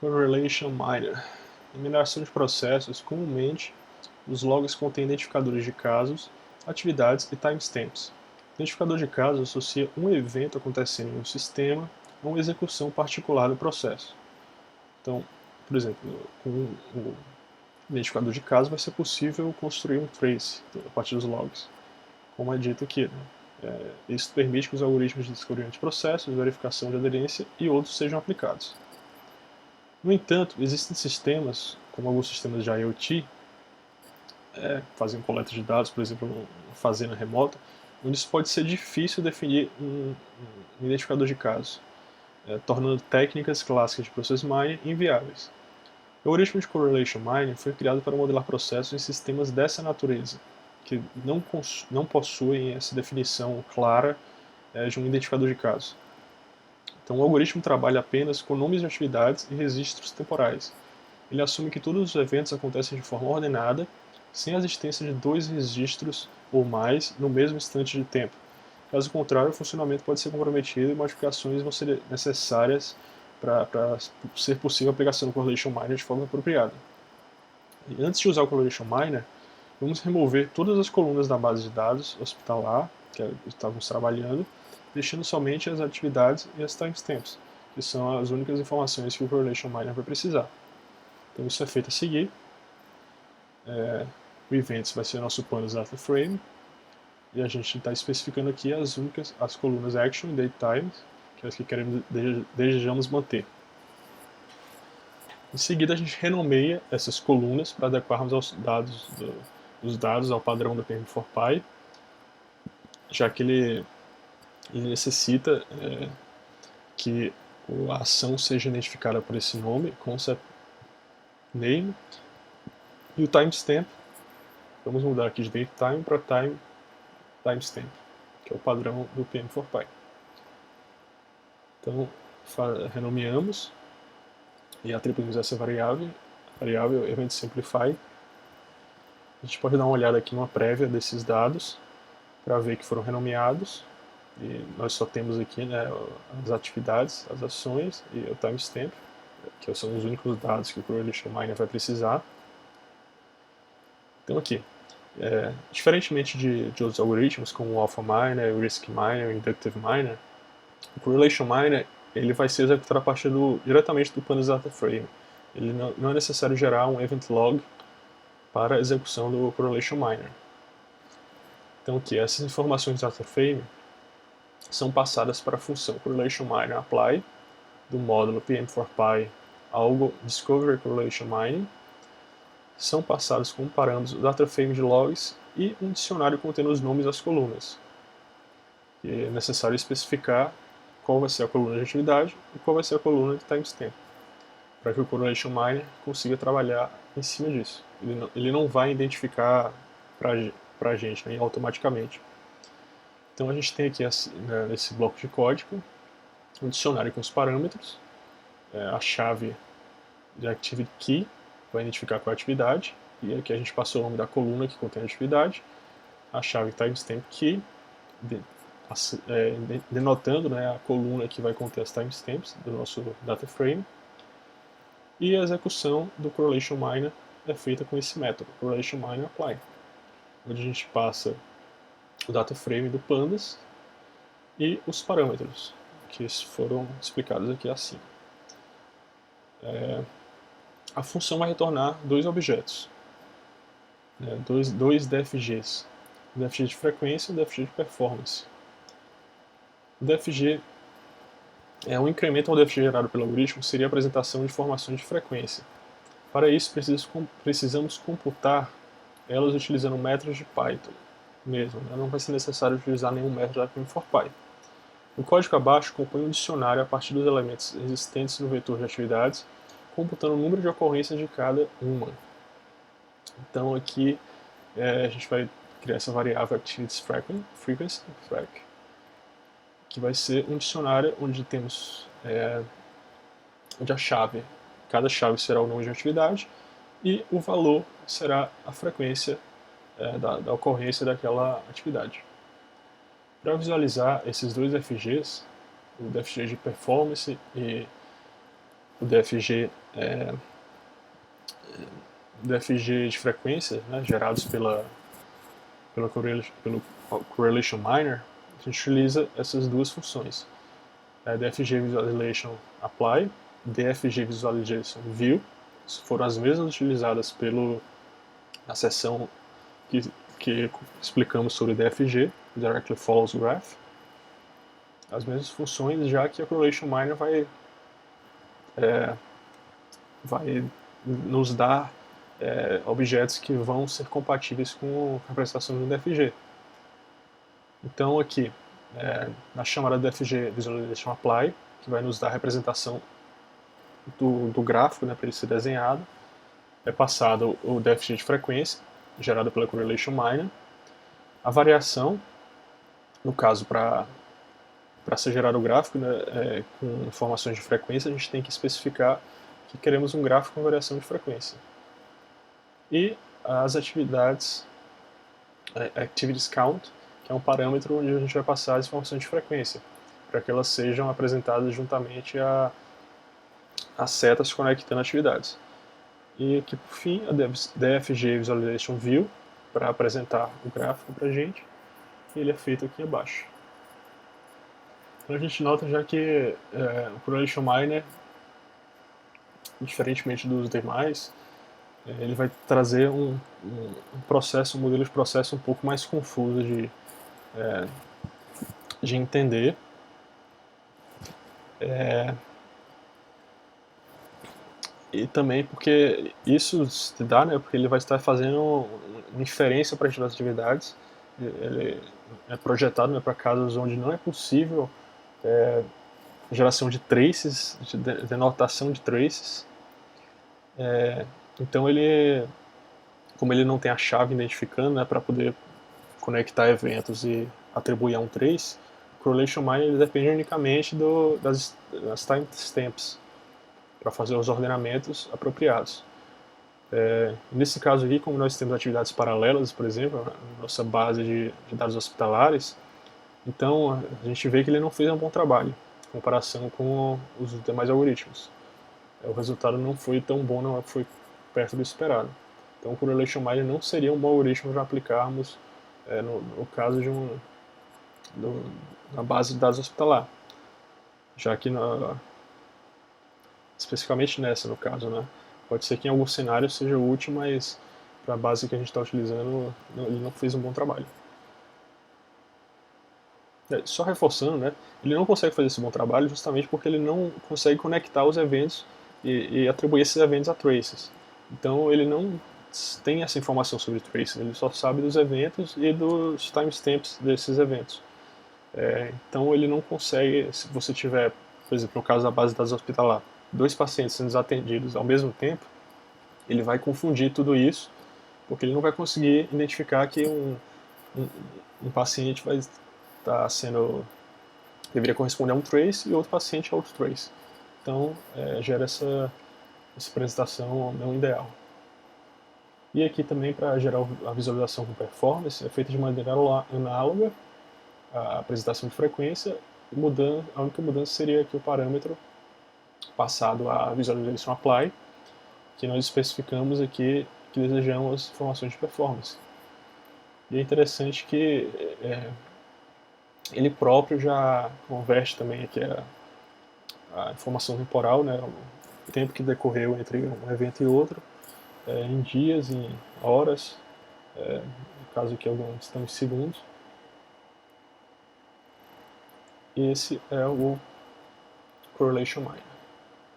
Correlation Miner. Em mineração de processos, comumente, os logs contêm identificadores de casos, atividades e timestamps. O identificador de casos associa um evento acontecendo em um sistema a uma execução particular do processo. Então, por exemplo, com o identificador de casos vai ser possível construir um trace a partir dos logs, como é dito aqui. Isso permite que os algoritmos de descobrimento de processos, verificação de aderência e outros sejam aplicados. No entanto, existem sistemas, como alguns sistemas de IoT, fazem coleta de dados, por exemplo, uma fazenda remota, onde isso pode ser difícil definir um identificador de casos, tornando técnicas clássicas de process mining inviáveis. O algoritmo de Correlation Mining foi criado para modelar processos em sistemas dessa natureza, que não possuem essa definição clara de um identificador de casos. Então, o algoritmo trabalha apenas com nomes de atividades e registros temporais. Ele assume que todos os eventos acontecem de forma ordenada, sem a existência de dois registros ou mais no mesmo instante de tempo. Caso contrário, o funcionamento pode ser comprometido e modificações vão ser necessárias para ser possível a aplicação do Correlation Miner de forma apropriada. E antes de usar o Correlation Miner, vamos remover todas as colunas da base de dados hospitalar que estávamos trabalhando, deixando somente as atividades e as timestamps, que são as únicas informações que o Correlation Miner vai precisar. Então isso é feito a seguir. O Events vai ser o nosso Pandas Data Frame, e a gente está especificando aqui as colunas Action e Datetime, que é as que desejamos manter. Em seguida, a gente renomeia essas colunas para adequarmos os dados ao padrão do PM4Py, já que ele necessita que a ação seja identificada por esse nome, concept name, e o timestamp, vamos mudar aqui de datetime para timestamp, que é o padrão do PM4Py. Então, renomeamos e atribuímos essa variável EventSimplify. A gente pode dar uma olhada aqui numa prévia desses dados para ver que foram renomeados. E nós só temos aqui, né, as atividades, as ações e o timestamp, que são os únicos dados que o Correlation Miner vai precisar. Então aqui, diferentemente de outros algoritmos como o Alpha Miner, o Risk Miner, o Inductive Miner, o Correlation Miner ele vai ser executado a partir diretamente do Pandas Data Frame. Ele não é necessário gerar um event log para a execução do Correlation Miner. Então aqui, essas informações do Data Frame são passadas para a função Correlation Miner Apply do módulo PM4Py Algo Discovery Correlation Mining. São passados como parâmetros o Data Frame de logs e um dicionário contendo os nomes das colunas. E é necessário especificar qual vai ser a coluna de atividade e qual vai ser a coluna de timestamp, para que o Correlation Miner consiga trabalhar em cima disso. Ele não vai identificar para a gente, né, automaticamente. Então a gente tem aqui nesse bloco de código um dicionário com os parâmetros, a chave de Activity Key vai identificar qual é a atividade, e aqui a gente passou o nome da coluna que contém a atividade, a chave Timestamp Key, denotando, né, a coluna que vai conter as timestamps do nosso data frame, e a execução do Correlation Miner é feita com esse método, Correlation Miner Apply, onde a gente passa o data frame do Pandas e os parâmetros, que foram explicados aqui acima. A função vai retornar dois objetos, dois DFGs, o DFG de frequência e o DFG de performance. O DFG um incremento ao DFG gerado pelo algoritmo seria a apresentação de informações de frequência. Para isso, precisamos computar elas utilizando métodos de Python mesmo, né? Não vai ser necessário utilizar nenhum método da PM4Py. O código abaixo compõe um dicionário a partir dos elementos existentes no vetor de atividades, computando o número de ocorrências de cada uma. Então aqui a gente vai criar essa variável Activities Frequency, que vai ser um dicionário onde temos onde cada chave será o nome de atividade e o valor será a frequência da ocorrência daquela atividade. Para visualizar esses dois DFGs, o DFG de performance e o DFG, DFG de frequência, né, gerados pelo Correlation Miner, a gente utiliza essas duas funções. DFG Visualization Apply, DFG Visualization View, foram as mesmas utilizadas na seção que explicamos sobre DFG, Directly Follows Graph. As mesmas funções, já que a Correlation Miner vai nos dar objetos que vão ser compatíveis com a representação do DFG. Então aqui, na chamada DFG Visualization Apply, que vai nos dar a representação do gráfico, né, para ele ser desenhado, é passado o DFG de frequência, gerado pela Correlation Miner, a variação, no caso, para ser gerado o gráfico, né, com informações de frequência, a gente tem que especificar que queremos um gráfico com variação de frequência. E as atividades, Activities Count, que é um parâmetro onde a gente vai passar as informações de frequência, para que elas sejam apresentadas juntamente às setas conectando atividades. E aqui, por fim, a DFG Visualization View, para apresentar o gráfico para a gente, e ele é feito aqui abaixo. Então a gente nota já que o Correlation Miner, diferentemente dos demais, ele vai trazer um modelo de processo um pouco mais confuso de entender. E também porque isso se dá, né, porque ele vai estar fazendo uma inferência para as atividades. Ele é projetado, né, para casos onde não é possível geração de traces, de denotação de traces. Então como ele não tem a chave identificando, né, para poder conectar eventos e atribuir a um trace, o Correlation Miner ele depende unicamente das timestamps para fazer os ordenamentos apropriados. Nesse caso aqui, como nós temos atividades paralelas, por exemplo, na nossa base de dados hospitalares, então a gente vê que ele não fez um bom trabalho em comparação com os demais algoritmos. O resultado não foi tão bom, não foi perto do esperado. Então o Correlation Miner não seria um bom algoritmo para aplicarmos no caso na base de dados hospitalar, já que especificamente nessa, no caso, né? Pode ser que em alguns cenários seja útil, mas para a base que a gente está utilizando, ele não fez um bom trabalho. Só reforçando, né? Ele não consegue fazer esse bom trabalho justamente porque ele não consegue conectar os eventos e atribuir esses eventos a traces. Então ele não tem essa informação sobre traces, ele só sabe dos eventos e dos timestamps desses eventos. Então ele não consegue, se você tiver, por exemplo, no caso da base de dados hospitalar, 2 pacientes sendo atendidos ao mesmo tempo, ele vai confundir tudo isso, porque ele não vai conseguir identificar que um paciente vai estar deveria corresponder a um trace e outro paciente a outro trace. Então gera essa apresentação não ideal. E aqui também, para gerar a visualização com performance, é feita de maneira análoga à apresentação de frequência, a única mudança seria aqui o parâmetro passado a Visualization Apply, que nós especificamos aqui que desejamos informações de performance. E é interessante que ele próprio já converte também aqui a informação temporal, né, o tempo que decorreu entre um evento e outro, em dias, em horas, no caso aqui alguns estamos em segundos. E esse é o Correlation Miner.